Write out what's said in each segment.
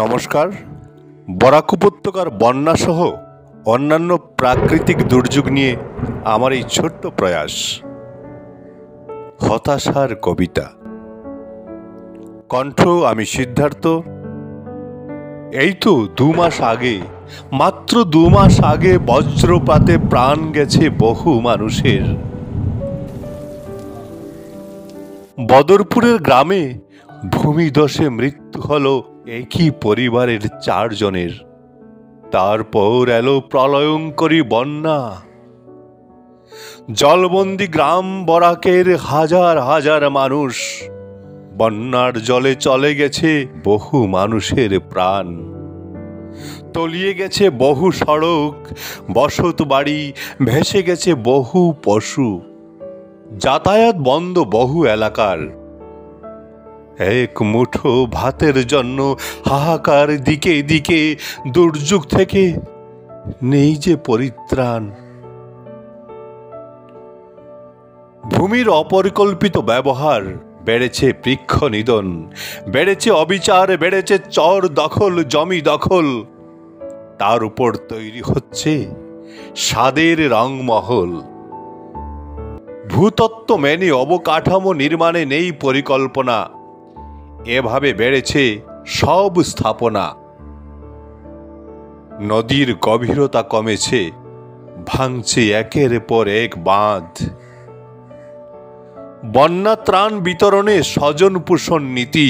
নমস্কার। বরাক উপত্যকার বন্যাসহ অন্যান্য প্রাকৃতিক দুর্যোগ নিয়ে আমার এই ছোট্ট প্রয়াস। হতাশার কবিতা। কণ্ঠ আমি সিদ্ধার্থ। এই তো 2 মাস আগে, মাত্র 2 মাস আগে বজ্রপাতে প্রাণ গেছে বহু মানুষের। বদরপুরের গ্রামে ভূমিধসে মৃত্যু হলো একই পরিবারের 4 জনের। তারপর এলো প্রলয়ঙ্করী বন্যা। জলবন্দি গ্রাম বরাকের হাজার হাজার মানুষ। বন্যার জলে চলে গেছে বহু মানুষের প্রাণ। তলিয়ে গেছে বহু সড়ক, বসত বাড়ি, ভেসে গেছে বহু পশু। যাতায়াত বন্ধ বহু এলাকার। এক মুঠো ভাতের জন্য হাহাকার দিকে দিকে দুর্যোগ থেকে নেই যে পরিত্রাণ। ভূমির অপরিকল্পিত ব্যবহার, বেড়েছে বৃক্ষ নিধন, বেড়েছে অবিচার, বেড়েছে চর দখল, জমি দখল। তার উপর তৈরি হচ্ছে স্বাদের রংমহল। ভূতত্ত্ব মেনে অবকাঠামো নির্মাণে নেই পরিকল্পনা। এভাবে বেড়েছে সব স্থাপনা। নদীর গভীরতা কমেছে, ভাঙছে একের পর এক বাঁধ। বন্যা ত্রাণ বিতরণে স্বজন পোষণ নীতি,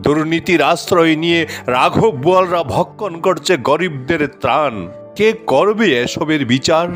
দুর্নীতির আশ্রয় নিয়ে রাঘব বোয়ালরা ভক্ষণ করছে গরিবদের ত্রাণ। কে করবে এসবের বিচার?